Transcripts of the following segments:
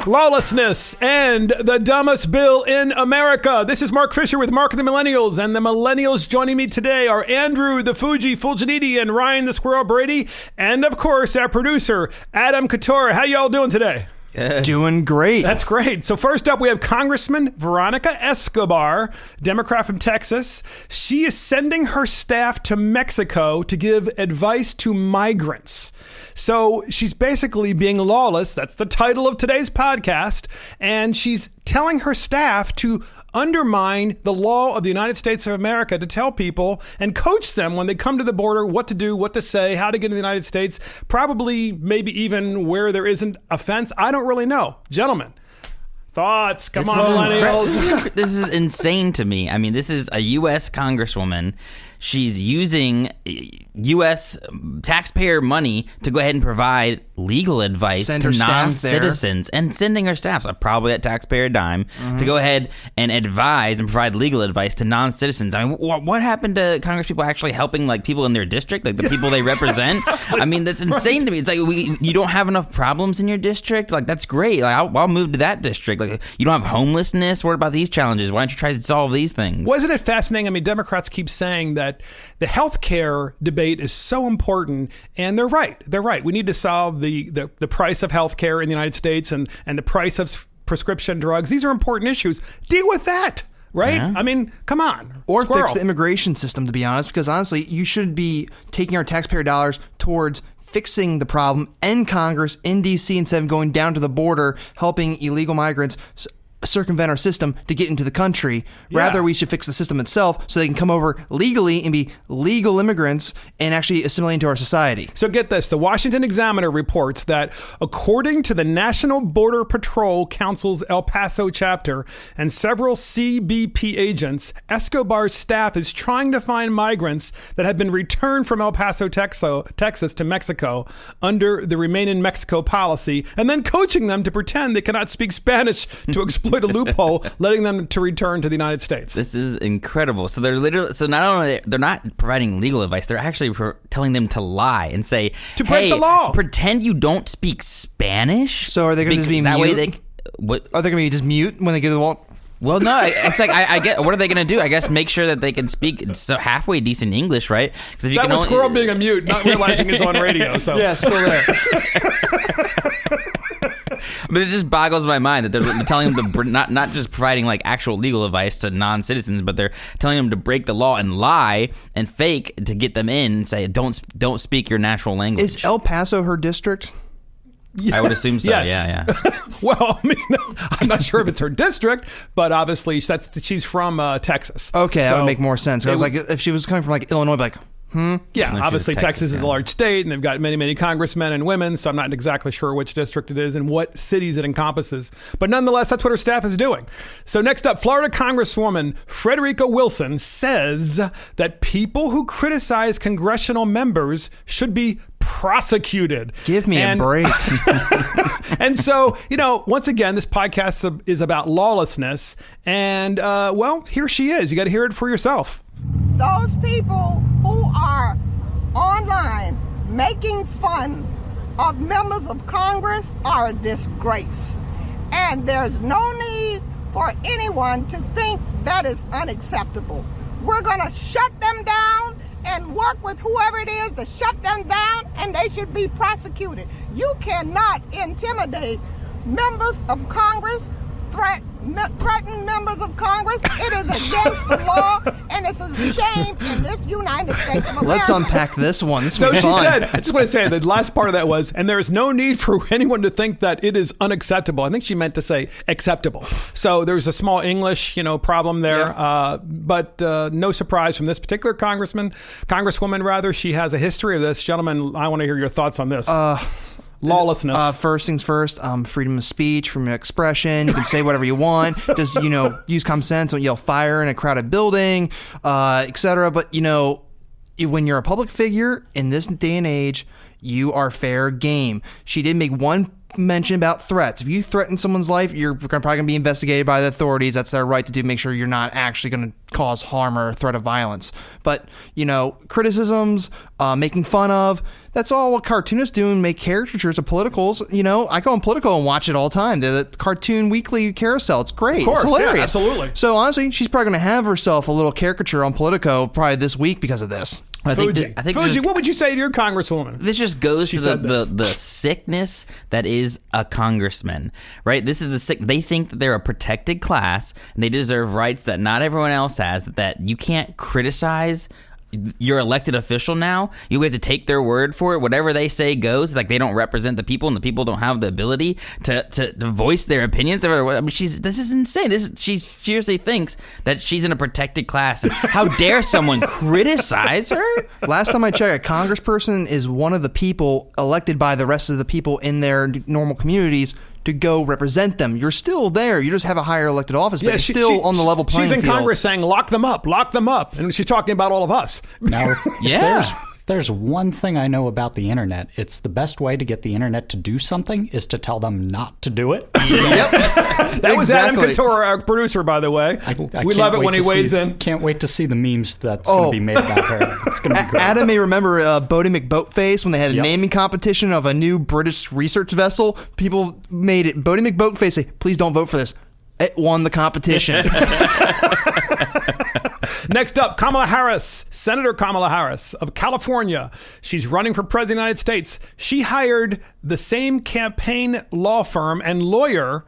Lawlessness and the dumbest bill in America. This is Mark Fisher with Mark and the Millennials, and the Millennials joining me today are Andrew the Fuji Fulginiti and Ryan the Squirrel Brady, and of course our producer Adam Couture. How y'all doing today? Doing great. That's great. So first up, we have Congressman Veronica Escobar, Democrat from Texas. She is sending her staff to Mexico to give advice to migrants. So she's basically being lawless. That's the title of today's podcast. And she's telling her staff to undermine the law of the United States of America, to tell people and coach them when they come to the border what to do, what to say, how to get into the United States, probably maybe even where there isn't a fence. I don't really know. Gentlemen, thoughts? Come on, millennials. This is insane to me. I mean, this is a U.S. Congresswoman. She's using U.S. taxpayer money to go ahead and provide legal advice to non-citizens, and sending her staff, so probably at taxpayer dime, to go ahead and advise and provide legal advice to non-citizens. I mean, what happened to Congress people actually helping like people in their district, like the people they represent? I mean, that's insane to me. It's like you don't have enough problems in your district. Like, that's great. Like, I'll move to that district. Like, you don't have homelessness. What about these challenges? Why don't you try to solve these things? Wasn't it fascinating? I mean, Democrats keep saying that the healthcare debate is so important, and they're right. They're right. We need to solve the price of healthcare in the United States and the price of prescription drugs. These are important issues. Deal with that, right? Yeah. I mean, come on. Or fix the immigration system, to be honest, because honestly, you should be taking our taxpayer dollars towards fixing the problem in Congress, in D.C., instead of going down to the border, helping illegal migrants circumvent our system to get into the country. Rather, we should fix the system itself so they can come over legally and be legal immigrants and actually assimilate into our society. So get this. The Washington Examiner reports that according to the National Border Patrol Council's El Paso chapter and several CBP agents, Escobar's staff is trying to find migrants that have been returned from El Paso, Texas to Mexico under the Remain in Mexico policy, and then coaching them to pretend they cannot speak Spanish to exploit a loophole, letting them to return to the United States. This is incredible. So not only they're not providing legal advice, they're actually telling them to lie and say, to break the law. Pretend you don't speak Spanish. So are they going to just be that mute? Way what? Are they going to be just mute when they get to the wall? Well, no, it's like I get. What are they going to do? I guess make sure that they can speak halfway decent English, right? Because that was Squirrel being a mute, not realizing he's on radio. So yeah, still there. But it just boggles my mind that they're telling them to not just providing like actual legal advice to non-citizens, but they're telling them to break the law and lie and fake to get them in and say don't speak your natural language. Is El Paso her district? Yeah. I would assume so. Yes. Yeah. Well, I mean, I'm not sure if it's her district, but obviously she's from Texas. Okay, that would make more sense. I was like, if she was coming from like Illinois, I'd be like, Yeah, obviously Texas is a large state, and they've got many, many congressmen and women, so I'm not exactly sure which district it is and what cities it encompasses. But nonetheless, that's what her staff is doing. So next up, Florida Congresswoman Frederica Wilson says that people who criticize congressional members should be prosecuted. Give me a break. And so, once again, this podcast is about lawlessness, and, here she is. You got to hear it for yourself. Those people who are online making fun of members of Congress are a disgrace. And there's no need for anyone to think that is unacceptable. We're going to shut them down and work with whoever it is to shut them down, and they should be prosecuted. You cannot intimidate members of Congress, threaten members of Congress. It is against the law, and it's a shame in this United States of America. Let's unpack this one. So she said, I just want to say the last part of that was, and there is no need for anyone to think that it is unacceptable. I think she meant to say acceptable. So there's a small English, problem there. Yeah. But no surprise from this particular congresswoman, rather. She has a history of this. Gentlemen, I want to hear your thoughts on this. Lawlessness. First things first, freedom of speech, freedom of expression. You can say whatever you want. Just, use common sense. Don't yell fire in a crowded building, etc. But, when you're a public figure in this day and age, you are fair game. She did make one mention about threats. If you threaten someone's life, you're probably going to be investigated by the authorities. That's their right to do. Make sure you're not actually going to cause harm or threat of violence. But, criticisms, making fun of, that's all what cartoonists do and make caricatures of politicals. I go on Politico and watch it all the time. The cartoon weekly carousel. It's great. Of course, it's hilarious. yeah, absolutely. So honestly, she's probably going to have herself a little caricature on Politico probably this week because of this. Fuji, what would you say to your congresswoman? This just goes to the sickness that is a congressman, right? This is the sick. They think that they're a protected class and they deserve rights that not everyone else has. That you can't criticize your elected official now. You have to take their word for it. Whatever they say goes. Like they don't represent the people, and the people don't have the ability to voice their opinions. I mean, this is insane. She seriously thinks that she's in a protected class. And how dare someone criticize her? Last time I checked, a congressperson is one of the people elected by the rest of the people in their normal communities to go represent them. You're still there. You just have a higher elected office, but you're still on the level playing field. She's in Congress saying, lock them up. And she's talking about all of us. Now, there's one thing I know about the internet. It's the best way to get the internet to do something is to tell them not to do it. Yep. That was Adam Couture, our producer, by the way. We love it when he weighs in. Can't wait to see the memes that's going to be made about her. It's going to be great. Adam may remember Bodie McBoatface when they had a naming competition of a new British research vessel. People made it Bodie McBoatface say, please don't vote for this. It won the competition. Next up, Kamala Harris, Senator Kamala Harris of California. She's running for president of the United States. She hired the same campaign law firm and lawyer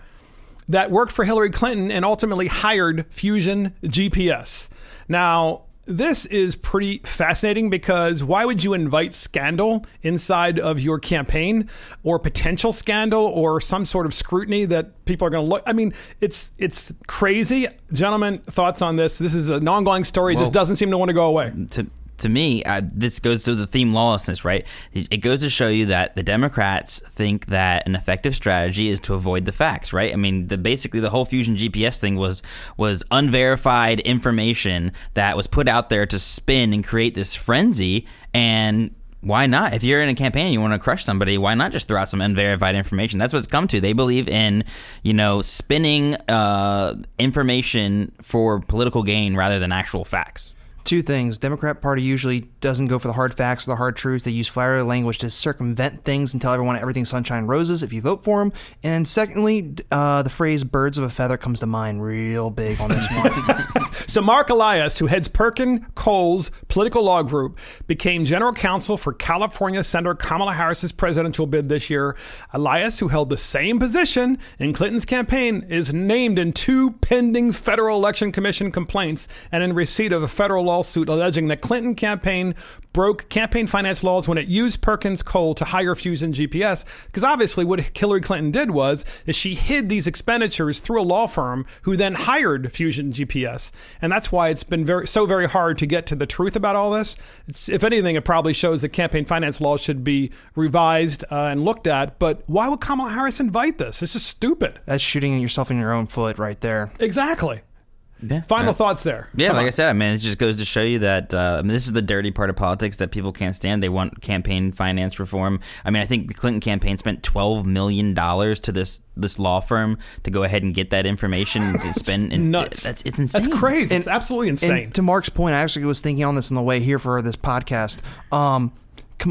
that worked for Hillary Clinton and ultimately hired Fusion GPS. Now, this is pretty fascinating because why would you invite scandal inside of your campaign, or potential scandal, or some sort of scrutiny that people are going to look? I mean, it's crazy. Gentlemen, thoughts on this? This is an ongoing story. It just doesn't seem to want to go away. To me, this goes to the theme lawlessness, right? It goes to show you that the Democrats think that an effective strategy is to avoid the facts, right? I mean, basically the whole Fusion GPS thing was unverified information that was put out there to spin and create this frenzy. And why not? If you're in a campaign and you want to crush somebody, why not just throw out some unverified information? That's what it's come to. They believe in, spinning information for political gain rather than actual facts. Two things. Democrat Party usually doesn't go for the hard facts or the hard truth. They use flowery language to circumvent things and tell everyone everything's sunshine and roses if you vote for them. And secondly, the phrase birds of a feather comes to mind real big on this one. So Mark Elias, who heads Perkin Cole's political law group, became general counsel for California Senator Kamala Harris's presidential bid this year. Elias, who held the same position in Clinton's campaign, is named in 2 pending Federal Election Commission complaints and in receipt of a federal lawsuit alleging that Clinton campaign broke campaign finance laws when it used Perkins Cole to hire Fusion GPS. Because obviously what Hillary Clinton did is she hid these expenditures through a law firm who then hired Fusion GPS. And that's why it's been very hard to get to the truth about all this. If anything, it probably shows that campaign finance laws should be revised and looked at. But why would Kamala Harris invite this? This is stupid. That's shooting yourself in your own foot right there. Exactly. Yeah. Final thoughts there. Yeah, like I said, it just goes to show you that this is the dirty part of politics that people can't stand. They want campaign finance reform. I mean, I think the Clinton campaign spent $12 million to this law firm to go ahead and get that information and to spend. And nuts. It's insane. That's crazy. It's absolutely insane. And to Mark's point, I actually was thinking on this on the way here for this podcast.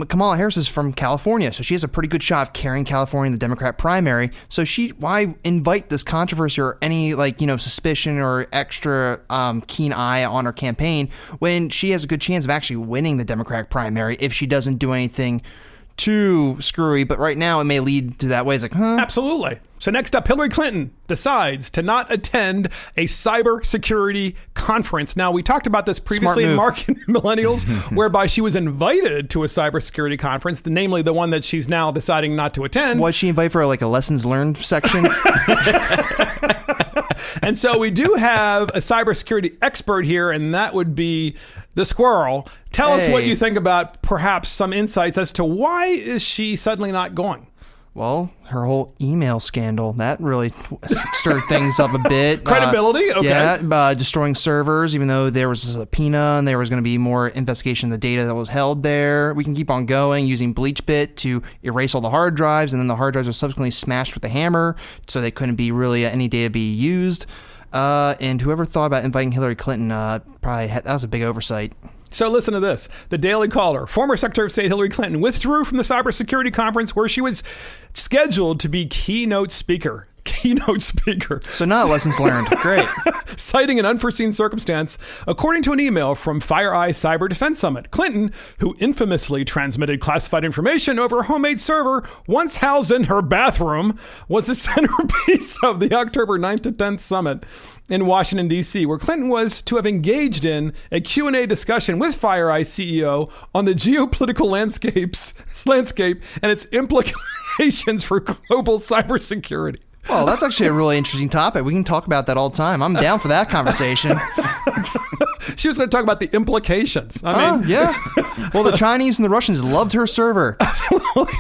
Kamala Harris is from California, so she has a pretty good shot of carrying California in the Democrat primary. So why invite this controversy or any suspicion or extra keen eye on her campaign when she has a good chance of actually winning the Democratic primary if she doesn't do anything too screwy? But right now it may lead to that way. It's like, Absolutely. So next up, Hillary Clinton decides to not attend a cybersecurity conference. Now, we talked about this previously in Mark and Millennials, whereby she was invited to a cybersecurity conference, namely the one that she's now deciding not to attend. Was she invited for like a lessons learned section? And so we do have a cybersecurity expert here, and that would be the Squirrel. Tell us what you think about perhaps some insights as to why is she suddenly not going? Well, her whole email scandal, that really stirred things up a bit. Credibility? Okay. Yeah, destroying servers, even though there was a subpoena and there was going to be more investigation of the data that was held there. We can keep on going using BleachBit to erase all the hard drives, and then the hard drives were subsequently smashed with a hammer, so they couldn't be really any data be used. And whoever thought about inviting Hillary Clinton, that was a big oversight. So listen to this. The Daily Caller. Former Secretary of State Hillary Clinton withdrew from the cybersecurity conference where she was scheduled to be keynote speaker. So not lessons learned. Great. Citing an unforeseen circumstance, according to an email from FireEye Cyber Defense Summit, Clinton, who infamously transmitted classified information over a homemade server once housed in her bathroom, was the centerpiece of the October 9th to 10th summit in Washington, D.C., where Clinton was to have engaged in a Q&A discussion with FireEye CEO on the geopolitical landscape and its implications for global cybersecurity. Well, that's actually a really interesting topic. We can talk about that all the time. I'm down for that conversation. She was going to talk about the implications. I mean, yeah. Well, the Chinese and the Russians loved her server.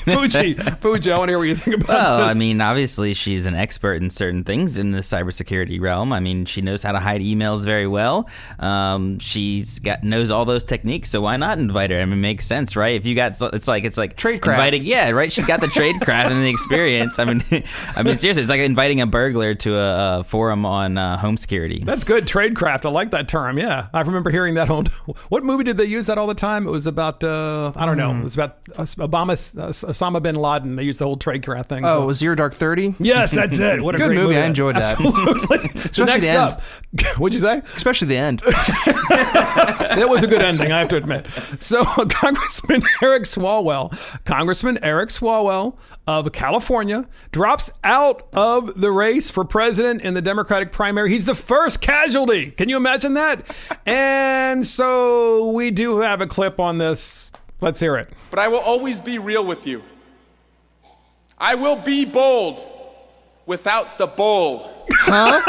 Fuji, I want to hear what you think about this. Well, I mean, obviously she's an expert in certain things in the cybersecurity realm. I mean, she knows how to hide emails very well. Knows all those techniques, so why not invite her? I mean, it makes sense, right? If you got, it's like tradecraft. Inviting, yeah, right. She's got the tradecraft and the experience. I mean, seriously, it's like inviting a burglar to a forum on home security. That's good, tradecraft. I like that term. Yeah, I remember hearing that on. What movie did they use that all the time? It was about I don't know. It was about Osama bin Laden. They used the whole tradecraft thing. Oh, it was Zero Dark 30? Yes, that's it. What a good great movie. I enjoyed that. Absolutely. So next up, what'd you say? Especially the end. That was a good ending, I have to admit. So Congressman Eric Swalwell of California drops out of the race for president in the Democratic primary. He's the first casualty. Can you imagine that? And so we do have a clip on this. Let's hear it. But I will always be real with you. I will be bold without the bowl. Huh?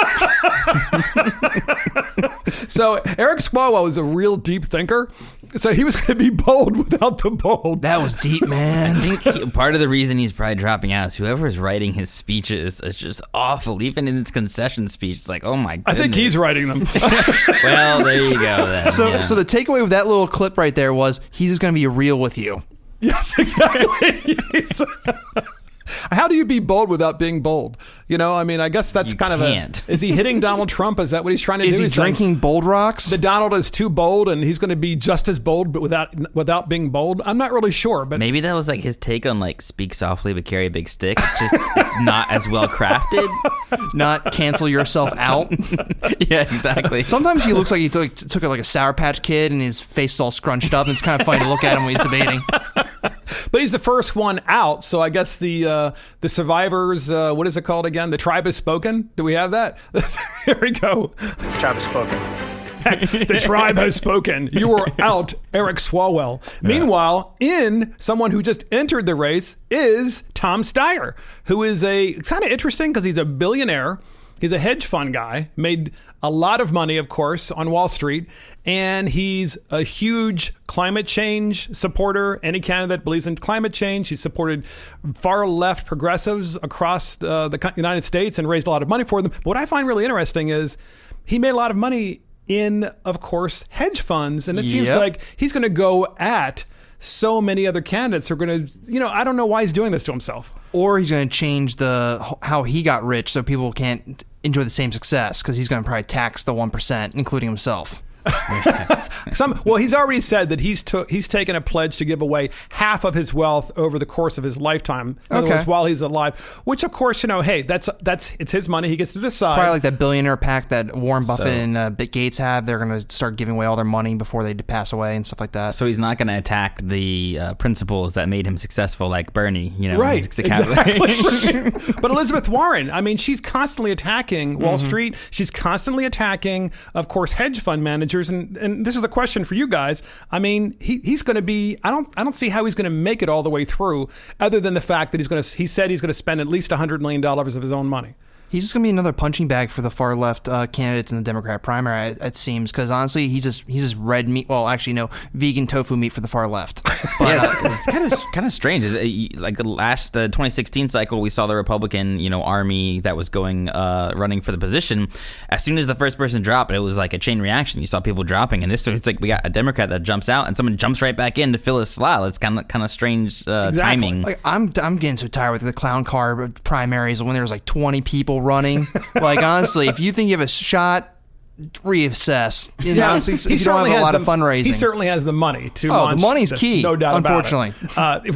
So Eric Swalwell is a real deep thinker. So he was going to be bold without the bold. That was deep, man. I think part of the reason he's probably dropping out is whoever is writing his speeches is just awful. Even in his concession speech, it's like, oh my goodness. I think he's writing them. Well, there you go then. So the takeaway with that little clip right there was he's just going to be real with you. Yes, exactly. How do you be bold without being bold? You know, I mean, I guess that's is he hitting Donald Trump? Is that what he's trying to do? Is he drinking Bold Rocks? The Donald is too bold and he's going to be just as bold, but without being bold. I'm not really sure, but maybe that was like his take on like speak softly but carry a big stick. It's not as well crafted. Not cancel yourself out. Yeah, exactly. Sometimes he looks like he took like a Sour Patch Kid and his face is all scrunched up and it's kind of funny to look at him when he's debating. But he's the first one out, so I guess the survivors, what is it called again? The tribe has spoken. Do we have that? Here we go. The tribe has spoken. The tribe has spoken. You are out, Eric Swalwell. Yeah. Meanwhile, someone who just entered the race is Tom Steyer, who is kind of interesting because he's a billionaire. He's a hedge fund guy, made a lot of money, of course, on Wall Street, and he's a huge climate change supporter. Any candidate believes in climate change. He's supported far left progressives across the United States and raised a lot of money for them. But what I find really interesting is he made a lot of money in, of course, hedge funds, and it seems like he's going to go at so many other candidates who are going to, I don't know why he's doing this to himself. Or he's going to change how he got rich so people can't enjoy the same success because he's going to probably tax the 1%, including himself. He's already said that he's taken a pledge to give away half of his wealth over the course of his lifetime. In other words, while he's alive, which of course, hey, it's his money. He gets to decide. Probably like that billionaire pact that Warren Buffett and Bill Gates have. They're going to start giving away all their money before they pass away and stuff like that. So he's not going to attack the principles that made him successful, like Bernie. Right? Exactly. But Elizabeth Warren, I mean, she's constantly attacking Wall Street. She's constantly attacking, of course, hedge fund managers. And this is the question for you guys. I mean, he's going to be. I don't see how he's going to make it all the way through, other than the fact that he said he's going to spend at least $100 million of his own money. He's just going to be another punching bag for the far left candidates in the Democrat primary, it seems, because honestly, he's just red meat. Well, actually, no, vegan tofu meat for the far left. But, yeah, it's kind of strange. Like the last 2016 cycle, we saw the Republican, army that was running for the position. As soon as the first person dropped, it was like a chain reaction. You saw people dropping, and this it's like we got a Democrat that jumps out, and someone jumps right back in to fill his slot. It's kind of strange timing. Like, I'm getting so tired with the clown car primaries when there's like 20 people running. Like, honestly, if you think you have a shot, reassess. Honestly, if you don't have a lot of fundraising. He certainly has the money to launch. Oh, the money's key. No doubt unfortunately. about it.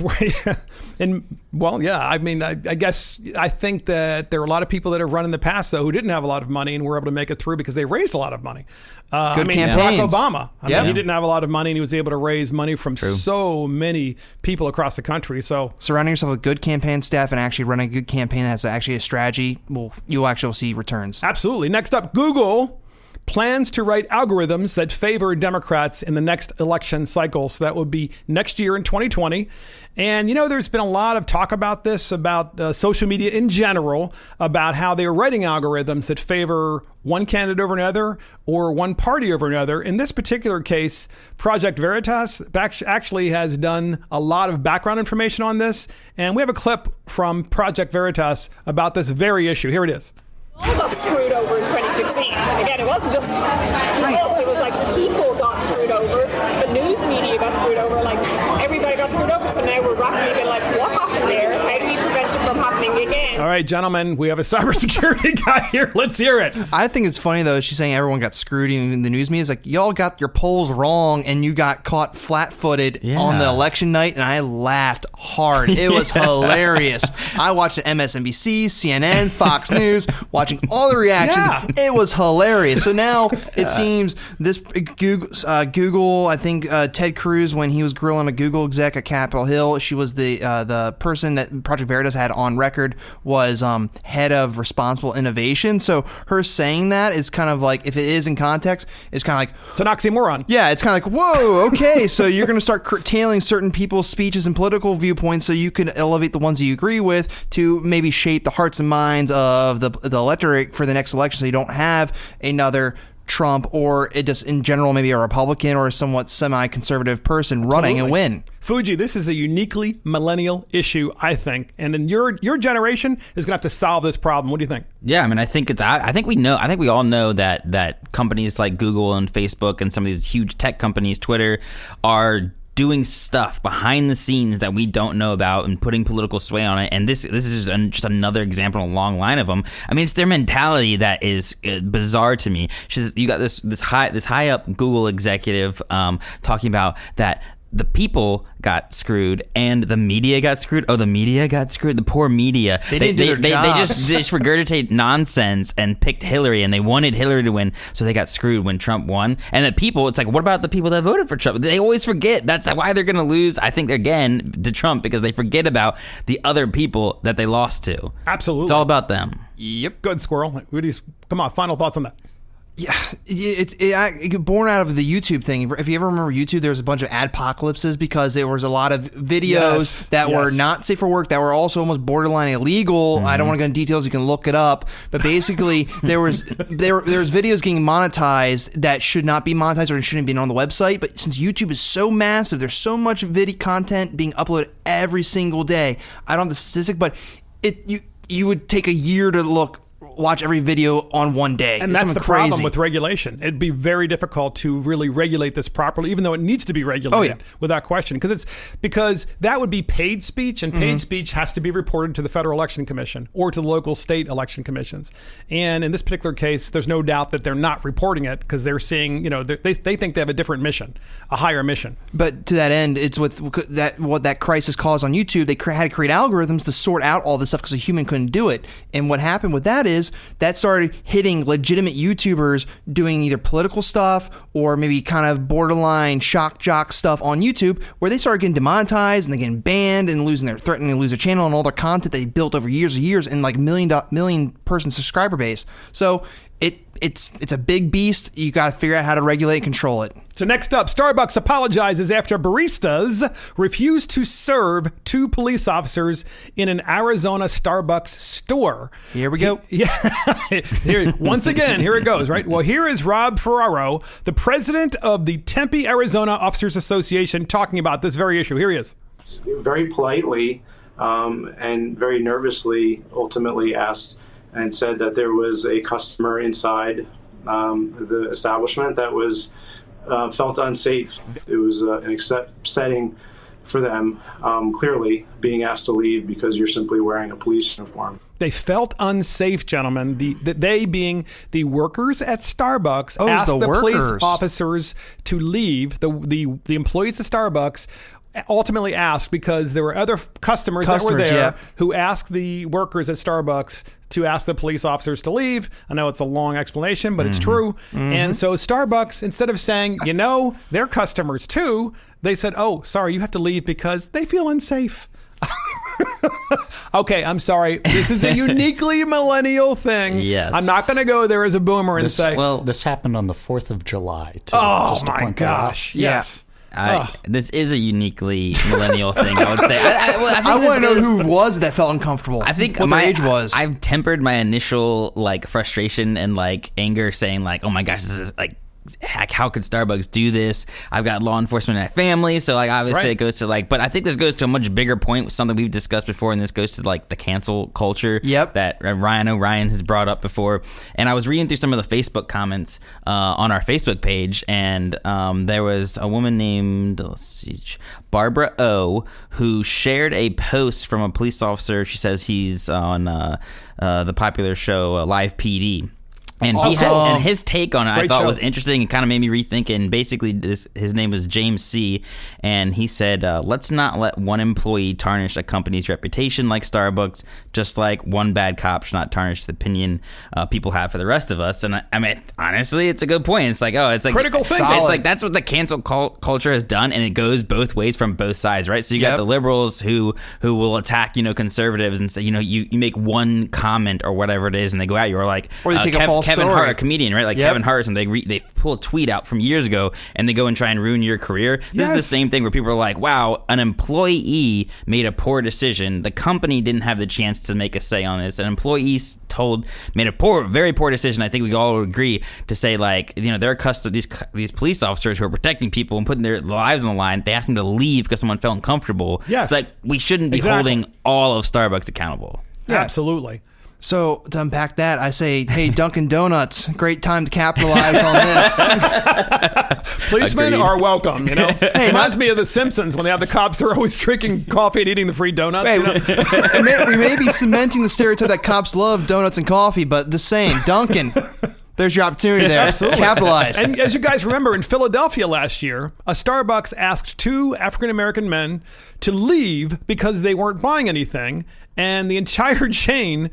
I think that there are a lot of people that have run in the past, though, who didn't have a lot of money and were able to make it through because they raised a lot of money. Good campaigns. Barack Obama. He didn't have a lot of money, and he was able to raise money from so many people across the country. So surrounding yourself with good campaign staff and actually running a good campaign that has actually a strategy, you'll actually see returns. Absolutely. Next up, Google plans to write algorithms that favor Democrats in the next election cycle. So that would be next year in 2020. And, there's been a lot of talk about this, about social media in general, about how they are writing algorithms that favor one candidate over another or one party over another. In this particular case, Project Veritas actually has done a lot of background information on this. And we have a clip from Project Veritas about this very issue. Here it is. All got screwed over in 2016. Again, it wasn't just us, it was like the people got screwed over, the news media got screwed over, like everybody got screwed over. So now we're rapidly being like, what happened there? How do we prevent it from happening again? All right, gentlemen, we have a cybersecurity guy here. Let's hear it. I think it's funny, though, she's saying everyone got screwed in the news media. It's like, y'all got your polls wrong and you got caught flat-footed on the election night, and I laughed hard. It was hilarious. I watched MSNBC, CNN, Fox News, watching all the reactions. It was hilarious. So now it seems this Google, I think Ted Cruz, when he was grilling a Google exec at Capitol Hill, she was the person that Project Veritas had on record was head of responsible innovation. So her saying that is kind of like, if it is in context, it's kind of like, it's an oxymoron. Yeah, it's kind of like, whoa, okay, so you're going to start curtailing certain people's speeches and political viewpoints so you can elevate the ones that you agree with to maybe shape the hearts and minds of the electorate for the next election, so you don't have another Trump or it just in general maybe a Republican or a somewhat semi-conservative person running and win. Fuji, this is a uniquely millennial issue, I think, and in your generation is going to have to solve this problem. What do you think? Yeah, I mean, I think we all know that companies like Google and Facebook and some of these huge tech companies, Twitter, are doing stuff behind the scenes that we don't know about and putting political sway on it. And this is just another example in a long line of them. I mean, it's their mentality that is bizarre to me. You got this high up Google executive talking about that the people got screwed and the media got screwed. Oh, the media got screwed. The poor media. They didn't do their jobs. They just regurgitate nonsense and picked Hillary, and they wanted Hillary to win, so they got screwed when Trump won. And the people, it's like, what about the people that voted for Trump? They always forget. That's why they're going to lose, I think, again, to Trump, because they forget about the other people that they lost to. Absolutely. It's all about them. Yep. Good, Squirrel. Come on, final thoughts on that. Yeah, it born out of the YouTube thing. If you ever remember YouTube, there was a bunch of adpocalypses because there was a lot of videos that were not safe for work, that were also almost borderline illegal. I don't want to go into details. You can look it up. But basically, there was videos getting monetized that should not be monetized or shouldn't be on the website. But since YouTube is so massive, there's so much video content being uploaded every single day. I don't have the statistic, but you would take a year to watch every video on one day. And that's the problem with regulation. It'd be very difficult to really regulate this properly, even though it needs to be regulated without question. Because that would be paid speech, and paid speech has to be reported to the Federal Election Commission or to the local state election commissions. And in this particular case, there's no doubt that they're not reporting it because they're seeing, they think they have a different mission, a higher mission. But to that end, it's what that crisis caused on YouTube. They had to create algorithms to sort out all this stuff because a human couldn't do it. And what happened with that is that started hitting legitimate YouTubers doing either political stuff or maybe kind of borderline shock jock stuff on YouTube, where they started getting demonetized and they getting banned and threatening to lose their channel and all their content they built over years and years and like million person subscriber base. So it's a big beast. You got to figure out how to regulate and control it. So next up, Starbucks apologizes after baristas refused to serve 2 police officers in an Arizona Starbucks store. Here we go. Once again, here it goes, right? Well, here is Rob Ferraro, the president of the Tempe, Arizona Officers Association, talking about this very issue. Here he is. Very politely and very nervously ultimately asked and said that there was a customer inside the establishment that was felt unsafe. It was an upsetting for them, clearly being asked to leave because you're simply wearing a police uniform. They felt unsafe, gentlemen. They being the workers at Starbucks asked the police officers to leave. The employees at Starbucks ultimately asked because there were other customers that were there who asked the workers at Starbucks to ask the police officers to leave. I know it's a long explanation, but it's true. And so Starbucks, instead of saying, they're customers too, they said, oh, sorry, you have to leave because they feel unsafe. Okay, I'm sorry. This is a uniquely millennial thing. Yes. I'm not going to go there as a boomer and say, well, this happened on the 4th of July, too. Oh, my gosh. Yes. This is a uniquely millennial thing, I would say. I want to know who was that felt uncomfortable. I think what their age was. I've tempered my initial frustration and anger, saying oh my gosh, this is how could Starbucks do this? I've got law enforcement in my family, so obviously it goes to but I think this goes to a much bigger point, something we've discussed before, and this goes to the cancel culture that Ryan O'Ryan has brought up before. And I was reading through some of the Facebook comments on our Facebook page, and there was a woman named Barbara O who shared a post from a police officer. She says he's on the popular show Live PD. And his take on it, I thought was interesting and kind of made me rethink. And basically, his name was James C. And he said, let's not let one employee tarnish a company's reputation like Starbucks, just like one bad cop should not tarnish the opinion people have for the rest of us. And I mean, honestly, it's a good point. It's critical thinking. It's that's what the cancel culture has done, and it goes both ways from both sides, right? So you got the liberals who will attack, conservatives and say, you make one comment or whatever it is, and they go at you, or they take a false Kevin story. Hart, a comedian, right? Kevin Hart, and they pull a tweet out from years ago, and they go and try and ruin your career. This is the same thing where people are like, wow, an employee made a poor decision. The company didn't have the chance to make a say on this. An employee made a very poor decision. I think we all agree to say, they're accustomed, these police officers who are protecting people and putting their lives on the line, they asked them to leave because someone felt uncomfortable. Yes. It's we shouldn't be holding all of Starbucks accountable. Yeah. Absolutely. So to unpack that, I say, hey, Dunkin' Donuts, great time to capitalize on this. Policemen are welcome, Hey, reminds me of The Simpsons when they have the cops that are always drinking coffee and eating the free donuts. Hey, we may be cementing the stereotype that cops love donuts and coffee, but the same, Dunkin'. There's your opportunity there. Absolutely. Capitalize. And as you guys remember, in Philadelphia last year, a Starbucks asked 2 African-American men to leave because they weren't buying anything, and the entire chain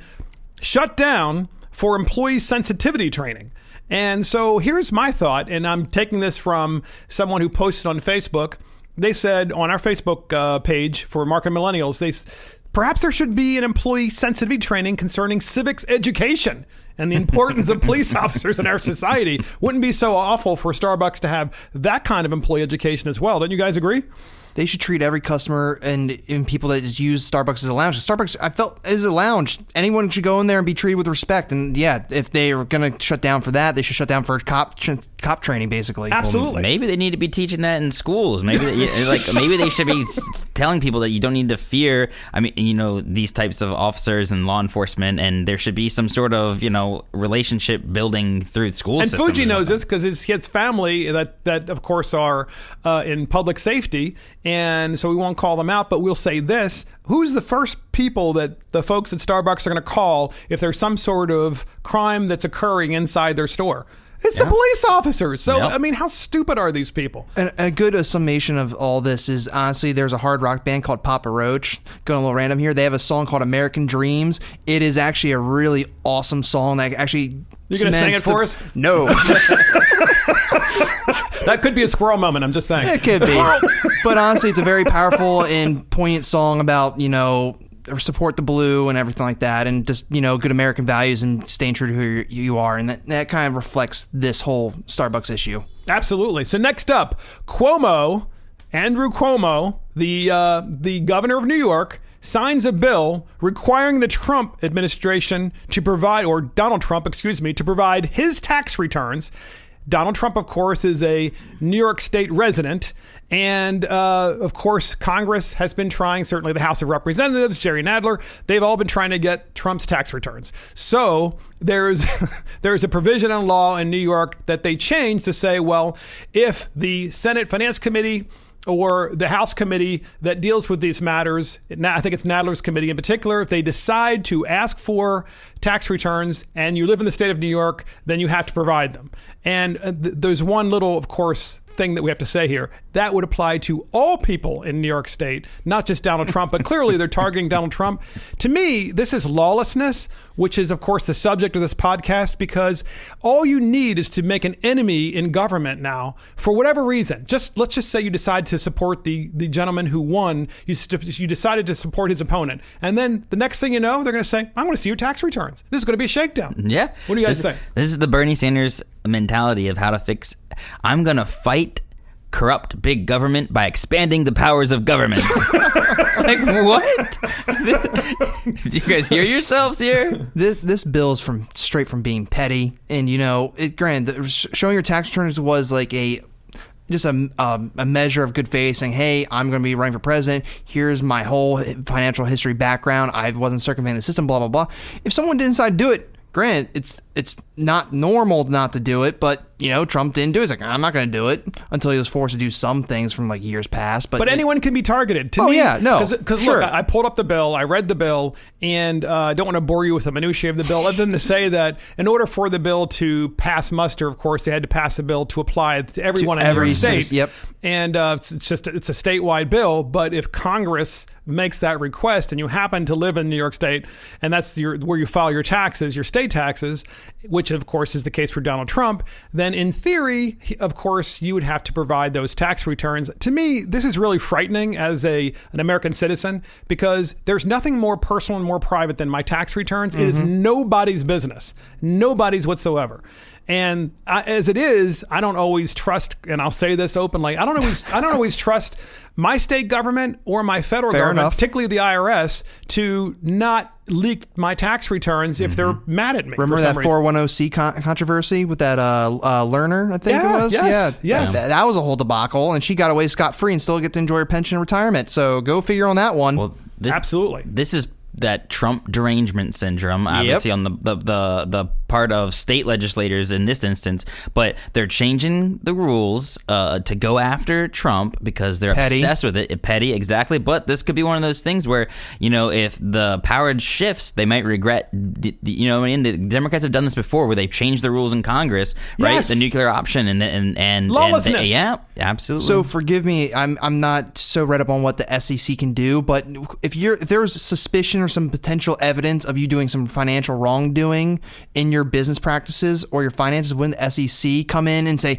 shut down for employee sensitivity training. And so here's my thought, and I'm taking this from someone who posted on Facebook. They said on our Facebook page for Mark and Millennials, perhaps there should be an employee sensitivity training concerning civics education and the importance of police officers in our society. Wouldn't be so awful for Starbucks to have that kind of employee education as well. Don't you guys agree? They should treat every customer and people that just use Starbucks as a lounge. Starbucks, I felt, is a lounge. Anyone should go in there and be treated with respect. And if they are going to shut down for that, they should shut down for cop training, basically. Absolutely. Well, maybe they need to be teaching that in schools. Maybe maybe they should be telling people that you don't need to fear. I mean, these types of officers and law enforcement, and there should be some sort of relationship building through school and systems. Fuji knows this because his family that of course are in public safety. And so we won't call them out, but we'll say this. Who's the first people that the folks at Starbucks are going to call if there's some sort of crime that's occurring inside their store? It's the police officers. So, I mean, how stupid are these people? And a good summation of all this is, honestly, there's a hard rock band called Papa Roach. Going a little random here. They have a song called American Dreams. It is actually a really awesome song that actually... You're going to sing it for us? No. That could be a squirrel moment, I'm just saying. It could be. But honestly, it's a very powerful and poignant song about, support the blue and everything like that, and just, good American values and staying true to who you are. And that kind of reflects this whole Starbucks issue. Absolutely. So next up, Andrew Cuomo, the governor of New York, signs a bill requiring the Trump administration to provide, or Donald Trump, to provide his tax returns. Donald Trump, of course, is a New York State resident. And, of course, Congress has been trying, certainly the House of Representatives, Jerry Nadler, they've all been trying to get Trump's tax returns. So there's a provision in law in New York that they changed to say, well, if the Senate Finance Committee or the House committee that deals with these matters, I think it's Nadler's committee in particular, if they decide to ask for tax returns and you live in the state of New York, then you have to provide them. And there's one little, of course, thing that we have to say here. That would apply to all people in New York State, not just Donald Trump, but clearly they're targeting Donald Trump. To me, this is lawlessness, which is, of course, the subject of this podcast, because all you need is to make an enemy in government now for whatever reason. Let's just say you decide to support the gentleman who won. You decided to support his opponent. And then the next thing you know, they're going to say, I want to see your tax returns. This is going to be a shakedown. Yeah. What do you guys think? This is the Bernie Sanders mentality of how to fix. I'm going to fight corrupt big government by expanding the powers of government. It's like, what? Did you guys hear yourselves here? This bill is straight from being petty. And, granted, showing your tax returns was like a measure of good faith, saying, hey, I'm going to be running for president. Here's my whole financial history background. I wasn't circumventing the system, blah, blah, blah. If someone didn't decide to do it, granted, it's not normal not to do it, but Trump didn't do it. He's like, I'm not going to do it, until he was forced to do some things from like years past. But anyone can be targeted. To me, because sure. Look, I pulled up the bill, I read the bill, and I don't want to bore you with the minutiae of the bill, other than to say that in order for the bill to pass muster, of course, they had to pass a bill to apply to everyone in every state. Yep. And it's a statewide bill. But if Congress makes that request and you happen to live in New York State, and that's where you file your taxes, your state taxes, which of course is the case for Donald Trump, then in theory, of course, you would have to provide those tax returns. To me, this is really frightening as an American citizen, because there's nothing more personal and more private than my tax returns. Mm-hmm. It is nobody's business. Nobody's whatsoever. And as it is, I don't always trust, and I'll say this openly, I don't always trust my state government or my federal government, particularly the IRS, to not leak my tax returns if they're mad at me. Remember that 410C controversy with that learner, I think it was? Yes. That was a whole debacle, and she got away scot-free and still get to enjoy her pension and retirement. So go figure on that one. Well, absolutely. This is that Trump derangement syndrome, obviously, on the part of state legislators in this instance, but they're changing the rules to go after Trump because they're obsessed with it. Petty, exactly. But this could be one of those things where, if the power shifts, they might regret. The Democrats have done this before, where they've changed the rules in Congress, right? Yes. The nuclear option and lawlessness. Yeah, absolutely. So forgive me, I'm not so read up on what the SEC can do, but if there's suspicion or some potential evidence of you doing some financial wrongdoing in your business practices or your finances, when the SEC come in and say,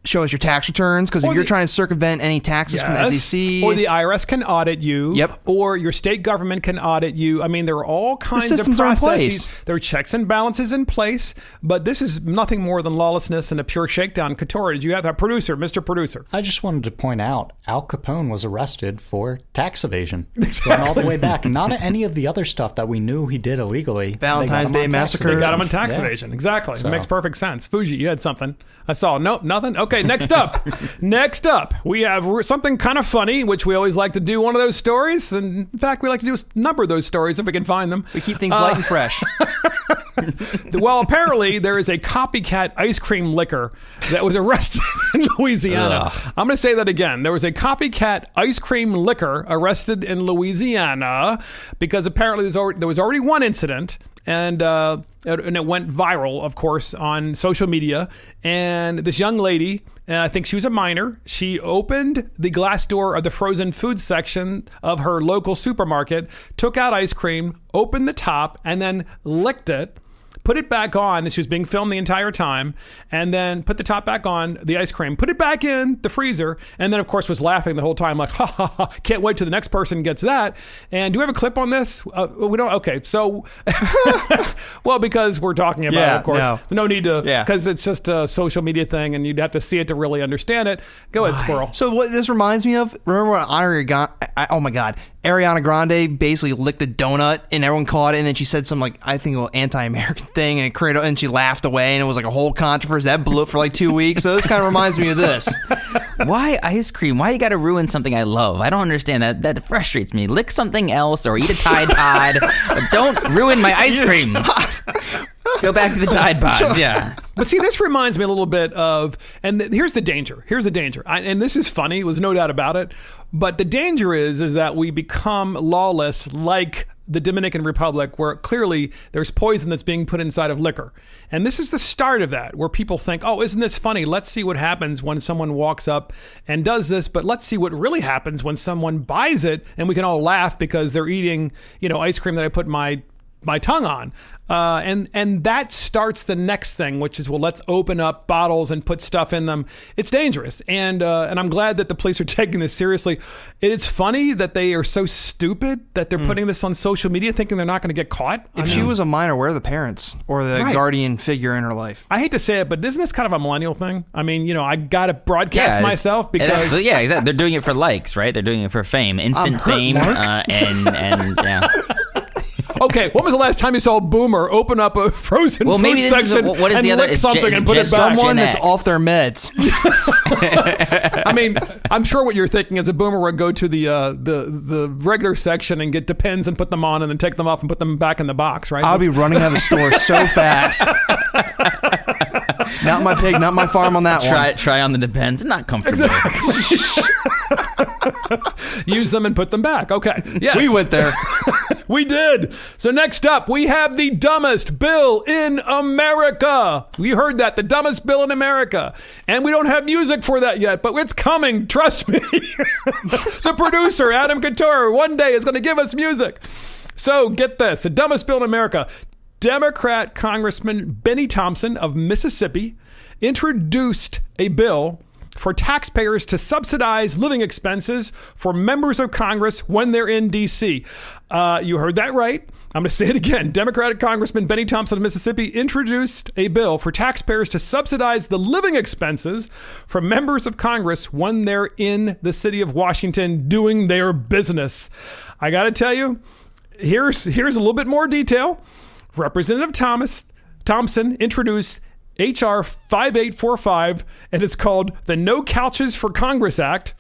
show us your tax returns, because if you're trying to circumvent any taxes from the SEC. Or the IRS can audit you. Yep. Or your state government can audit you. I mean, there are all kinds of processes. Are in place. There are checks and balances in place, but this is nothing more than lawlessness and a pure shakedown. Couture, did you have a producer, Mr. Producer? I just wanted to point out, Al Capone was arrested for tax evasion. Going all the way back. Not any of the other stuff that we knew he did illegally. Valentine's Day Massacre. They got him on tax evasion. Exactly. So. It makes perfect sense. Fuji, you had something. I saw. Nope, nothing. Okay, next up. We have something kind of funny, which we always like to do one of those stories. And in fact, we like to do a number of those stories if we can find them. We keep things light and fresh. Well, apparently there is a copycat ice cream liquor that was arrested in Louisiana. I'm going to say that again. There was a copycat ice cream liquor arrested in Louisiana because apparently there was already one incident. And it went viral, of course, on social media. And this young lady, I think she was a minor, she opened the glass door of the frozen food section of her local supermarket, took out ice cream, opened the top, and then licked it, put it back on. And she was being filmed the entire time. And then put the top back on the ice cream, put it back in the freezer. And then, of course, was laughing the whole time, like, ha, ha, ha, can't wait till the next person gets that. And do we have a clip on this? We don't. Okay. So, well, because we're talking about it, of course. No need to, because it's just a social media thing and you'd have to see it to really understand it. Go ahead, Squirrel. So what this reminds me of, remember when Ariana Grande basically licked a donut and everyone caught it, and then she said some, like, I think, anti-American thing, and it created, and she laughed away, and it was like a whole controversy that blew up for like 2 weeks. So this kind of reminds me of this. Why ice cream? Why you got to ruin something I love? I don't understand that. That frustrates me. Lick something else or eat a Tide Pod, but don't ruin my ice cream. Go back to the Tide Pods, yeah. But see, this reminds me a little bit of, and here's the danger. And this is funny. There's no doubt about it. But the danger is that we become lawless like the Dominican Republic, where clearly there's poison that's being put inside of liquor. And this is the start of that, where people think, oh, isn't this funny? Let's see what happens when someone walks up and does this. But let's see what really happens when someone buys it and we can all laugh because they're eating, ice cream that I put my tongue on. And that starts the next thing, which is, well, let's open up bottles and put stuff in them. It's dangerous. And I'm glad that the police are taking this seriously. It's funny that they are so stupid that they're putting this on social media thinking they're not going to get caught. If she was a minor, where are the parents or the guardian figure in her life? I hate to say it, but isn't this kind of a millennial thing? I mean, I got to broadcast myself because... Yeah, exactly. They're doing it for likes, right? They're doing it for fame. Instant fame. And yeah. Okay, when was the last time you saw a boomer open up a frozen food section and lick something and put it back? Someone that's off their meds. I mean, I'm sure what you're thinking is a boomer would go to the regular section and get Depends and put them on and then take them off and put them back in the box, right? I'll be running out of the store so fast. Not my pig, not my farm on that one. Try on the Depends. Not comfortable. Exactly. Use them and put them back. Okay. Yes. We went there. We did. So next up, we have the dumbest bill in America. We heard that, the dumbest bill in America. And we don't have music for that yet, but it's coming. Trust me. The producer, Adam Couture, one day is going to give us music. So get this, the dumbest bill in America. Democrat Congressman Benny Thompson of Mississippi introduced a bill for taxpayers to subsidize living expenses for members of Congress when they're in D.C. You heard that right. I'm going to say it again. Democratic Congressman Benny Thompson of Mississippi introduced a bill for taxpayers to subsidize the living expenses for members of Congress when they're in the city of Washington doing their business. I got to tell you, here's a little bit more detail. Representative Thompson introduced H.R. 5845, and it's called the No Couches for Congress Act,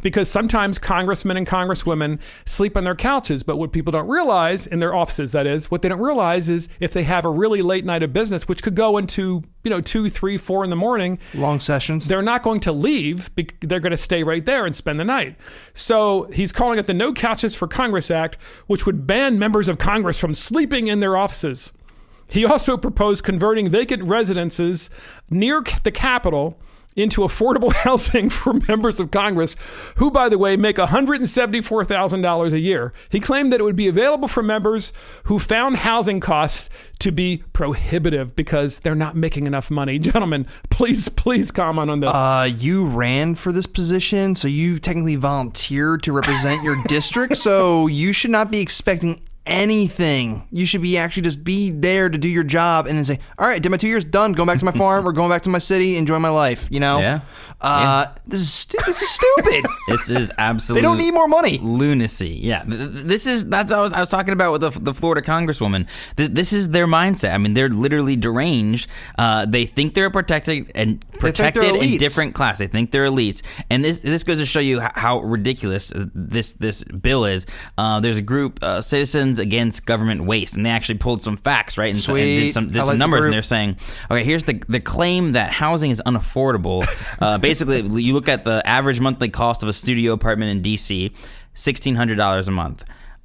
because sometimes congressmen and congresswomen sleep on their couches. But what people don't realize, in their offices, that is, what they don't realize is if they have a really late night of business, which could go into 2, 3, 4 in the morning, long sessions, they're not going to leave. They're going to stay right there and spend the night. So he's calling it the No Couches for Congress Act, which would ban members of Congress from sleeping in their offices. He also proposed converting vacant residences near the Capitol into affordable housing for members of Congress, who, by the way, make $174,000 a year. He claimed that it would be available for members who found housing costs to be prohibitive because they're not making enough money. Gentlemen, please comment on this. You ran for this position, so you technically volunteered to represent your district, so you should not be expecting anything. You should be actually just be there to do your job and then say, all right, did my 2 years, done, going back to my farm or going back to my city, enjoy my life, Yeah. This is stupid. This is absolutely. They don't need more money. Lunacy. Yeah. That's what I was talking about with the Florida Congresswoman. This is their mindset. I mean, they're literally deranged. They think they're protected in different class. They think they're elites. And this goes to show you how ridiculous this bill is. There's a group, Citizens Against Government Waste, and they actually pulled some facts, right? And did some numbers, and they're saying, okay, here's the claim that housing is unaffordable. Basically, you look at the average monthly cost of a studio apartment in D.C., $1,600 a month,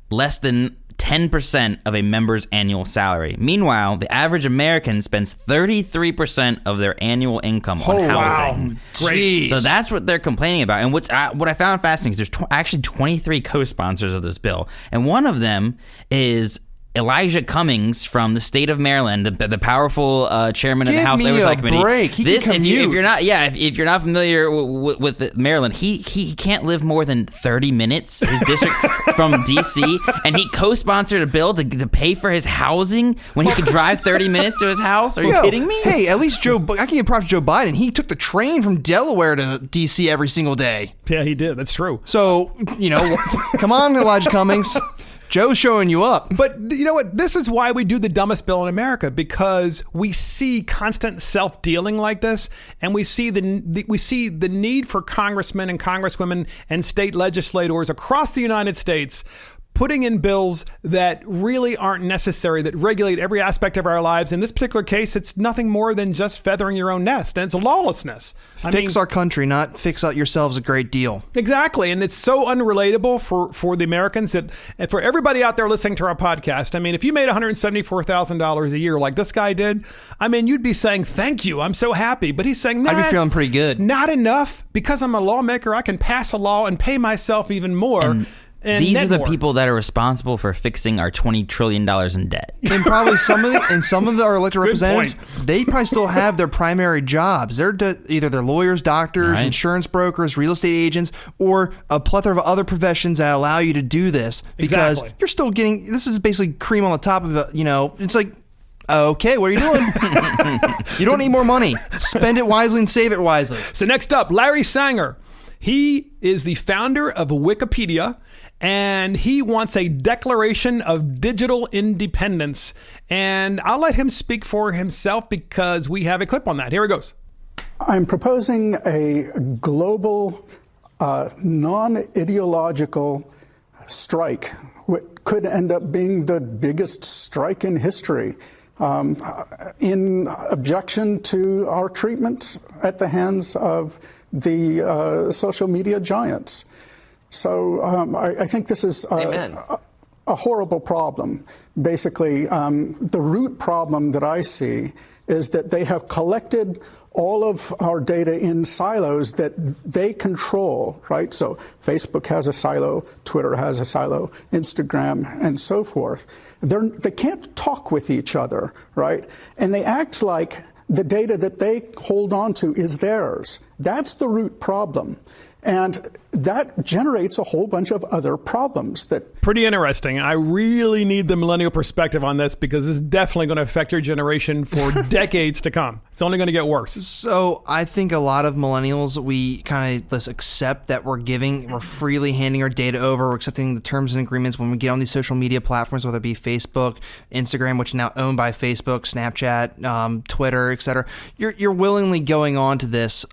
less than 10% of a member's annual salary. Meanwhile, the average American spends 33% of their annual income on housing. Wow. Great. So that's what they're complaining about. And what I found fascinating is there's actually 23 co-sponsors of this bill. And one of them is Elijah Cummings from the state of Maryland, the powerful chairman of the House Oversight Committee. Break. If you're not familiar with Maryland, he can't live more than 30 minutes. His district from D.C. and he co-sponsored a bill to pay for his housing when he could drive 30 minutes to his house. Are you kidding me? Hey, at least I can give props to Joe Biden. He took the train from Delaware to D.C. every single day. Yeah, he did. That's true. So come on, Elijah Cummings. Joe's showing you up. But you know what? This is why we do the dumbest bill in America, because we see constant self-dealing like this, and we see the need for congressmen and congresswomen and state legislators across the United States putting in bills that really aren't necessary, that regulate every aspect of our lives. In this particular case, it's nothing more than just feathering your own nest, and it's lawlessness. Fix our country, not fix out yourselves a great deal. Exactly, and it's so unrelatable for the Americans and for everybody out there listening to our podcast. I mean, if you made $174,000 a year like this guy did, I mean, you'd be saying, thank you, I'm so happy. But he's saying, I'd be feeling pretty good. Not enough. Because I'm a lawmaker, I can pass a law and pay myself even more. And these are the people that are responsible for fixing our $20 trillion in debt. And probably some of our elected representatives, they probably still have their primary jobs. They're either they're lawyers, doctors, insurance brokers, real estate agents, or a plethora of other professions that allow you to do this because you're still getting, this is basically cream on the top of it. It's like, okay, what are you doing? You don't need more money. Spend it wisely and save it wisely. So next up, Larry Sanger. He is the founder of Wikipedia, and he wants a declaration of digital independence. And I'll let him speak for himself because we have a clip on that. Here it goes. I'm proposing a global, non-ideological strike, which could end up being the biggest strike in history, in objection to our treatment at the hands of the social media giants. So I think this is a horrible problem. Basically, the root problem that I see is that they have collected all of our data in silos that they control, right? So Facebook has a silo, Twitter has a silo, Instagram, and so forth. They can't talk with each other, right? And they act like the data that they hold on to is theirs. That's the root problem. And that generates a whole bunch of other problems. Pretty interesting. I really need the millennial perspective on this because this is definitely going to affect your generation for decades to come. It's only going to get worse. So I think a lot of millennials, we kind of just accept that we're freely handing our data over. We're accepting the terms and agreements when we get on these social media platforms, whether it be Facebook, Instagram, which is now owned by Facebook, Snapchat, Twitter, etc. You're willingly going on to this.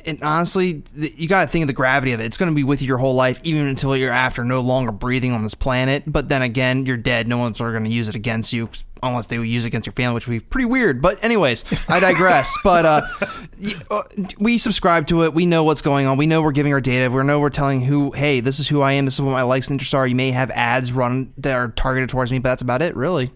And honestly, you got to think of the gravity of it. It's going to be with you your whole life, even until you're after no longer breathing on this planet. But then again, you're dead. No one's going to use it against you unless they would use it against your family, which would be pretty weird. But anyways, I digress. But we subscribe to it. We know what's going on. We know we're giving our data. We know we're telling hey, this is who I am. This is what my likes and interests are. You may have ads run that are targeted towards me, but that's about it, really.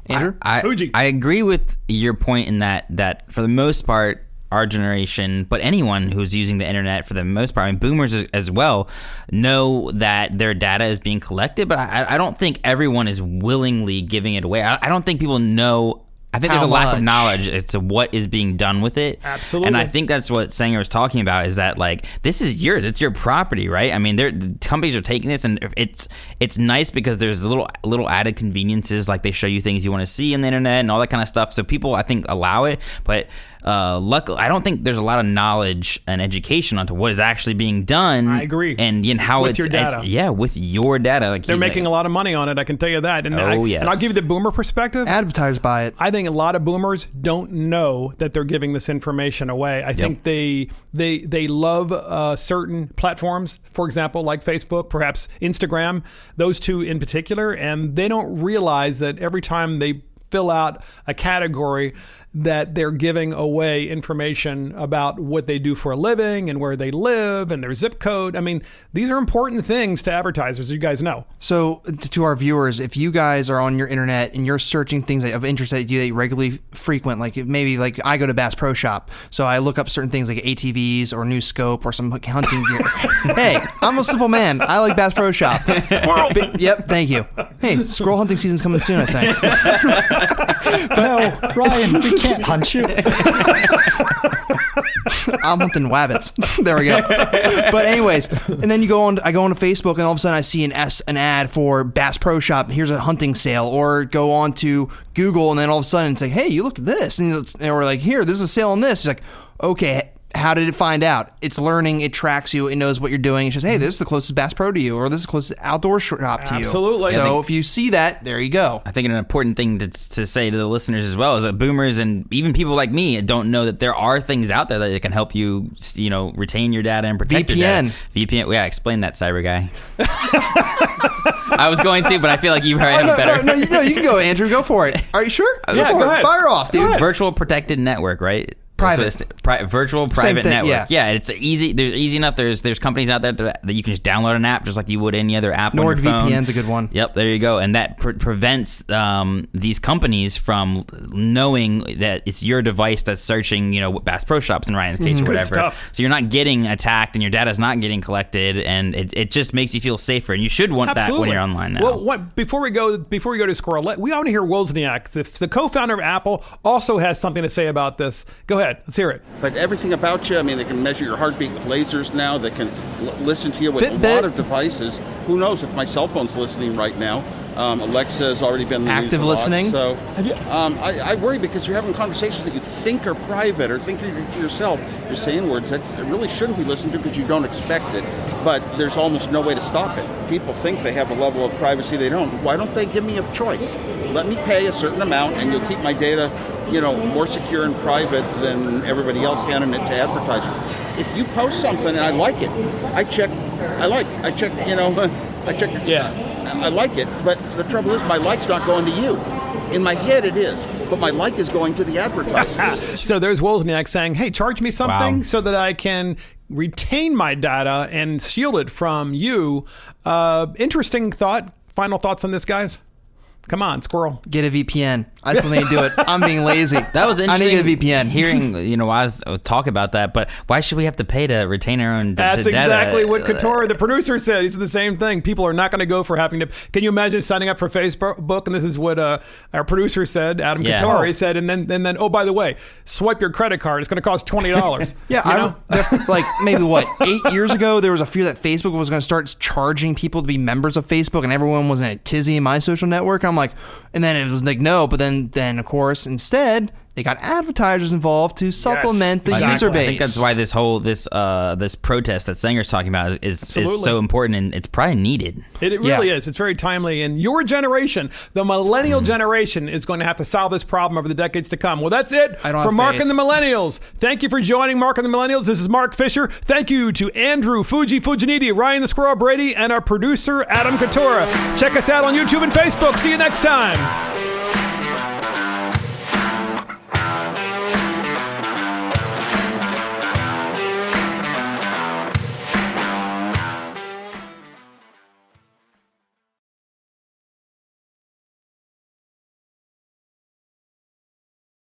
Andrew? I agree with your point in that for the most part, our generation, but anyone who's using the internet for the most part, boomers as well, know that their data is being collected, but I don't think everyone is willingly giving it away. I don't think people know. I think there's a lack of knowledge as to what is being done with it. Absolutely. And I think that's what Sanger was talking about, is that this is yours. It's your property, right? I mean, the companies are taking this, and it's nice because there's little added conveniences, like they show you things you want to see on the internet and all that kind of stuff. So people, I think, allow it, but luckily, I don't think there's a lot of knowledge and education onto what is actually being done. I agree. And how with your data. With your data. They're making a lot of money on it, I can tell you that. And and I'll give you the boomer perspective. Advertised by it. I think a lot of boomers don't know that they're giving this information away. I think they love certain platforms, for example, like Facebook, perhaps Instagram, those two in particular, and they don't realize that every time they fill out a category, that they're giving away information about what they do for a living and where they live and their zip code. I mean, these are important things to advertisers, you guys know. So to our viewers, if you guys are on your internet and you're searching things of interest that you regularly frequent, like maybe like I go to Bass Pro Shop, so I look up certain things like ATVs or New Scope or some hunting gear. Hey, I'm a simple man. I like Bass Pro Shop. Yep, thank you. Hey, squirrel hunting season's coming soon, I think. No, Ryan, we can't hunt you. I'm hunting wabbits. There we go. But anyways, and then I go onto Facebook, and all of a sudden I see an ad for Bass Pro Shop. Here's a hunting sale. Or go on to Google, and then all of a sudden it's like, hey, you looked at this, and we're like, here, this is a sale on this. It's like, okay. How did it find out? It's learning, it tracks you, it knows what you're doing. It's just, hey, this is the closest Bass Pro to you, or this is the closest outdoor shop to you. Absolutely. So if you see that, there you go. I think an important thing to say to the listeners as well is that boomers and even people like me don't know that there are things out there that can help you, retain your data and protect your data. VPN. Yeah, explain that, cyber guy. I was going to, but I feel like you probably have better. No, you can go, Andrew. Go for it. Are you sure? Yeah, go ahead. Fire off, dude. Virtual protected network, right? Private. Virtual private thing, network. yeah. It's easy. There's easy enough. There's companies out there that you can just download an app just like you would any other app on your phone. NordVPN's a good one. Yep, there you go. And that prevents these companies from knowing that it's your device that's searching, Bass Pro Shops in Ryan's case or whatever. Stuff. So you're not getting attacked and your data's not getting collected, and it just makes you feel safer. And you should want that when you're online now. Well, before we go to Squirrel, we want to hear Wozniak, the co-founder of Apple, also has something to say about this. Go ahead, let's hear it. But everything about you, I mean, they can measure your heartbeat with lasers now. They can listen to you with Fitbit. A lot of devices. Who knows if my cell phone's listening right now? Alexa has already been in the active news a lot. listening. So I worry because you're having conversations that you think are private or think to yourself. You're saying words that really shouldn't be listened to because you don't expect it. But there's almost no way to stop it. People think they have a level of privacy they don't. Why don't they give me a choice? Let me pay a certain amount and you'll keep my data, more secure and private than everybody else handing it to advertisers. If you post something and I like it, I check your I like it, but the trouble is my like's not going to you. In my head it is, but my like is going to the advertisers. So there's Wozniak saying, hey, charge me something so that I can retain my data and shield it from you. Interesting thought. Final thoughts on this, guys? Come on, Squirrel. Get a VPN. I still need to do it. I'm being lazy. That was interesting. I need a VPN. Hearing, Oz talk about that, but why should we have to pay to retain our own data? That's exactly what Couture, the producer, said. He said the same thing. People are not going to go for having to. Can you imagine signing up for Facebook? And this is what our producer said, Adam Couture. He said, and then, oh, by the way, swipe your credit card. It's going to cost $20. Yeah, like maybe 8 years ago, there was a fear that Facebook was going to start charging people to be members of Facebook, and everyone was in a tizzy in my social network. I'm like, and then it was like, no, but then of course, instead, they got advertisers involved to supplement the user base. I think that's why this protest that Sanger's talking about is so important, and it's probably needed. It really is. It's very timely. And your generation, the millennial generation, is going to have to solve this problem over the decades to come. Well, that's it for Mark and the Millennials. Thank you for joining Mark and the Millennials. This is Mark Fisher. Thank you to Andrew Fujiniti, Ryan the Squirrel Brady, and our producer, Adam Couture. Check us out on YouTube and Facebook. See you next time.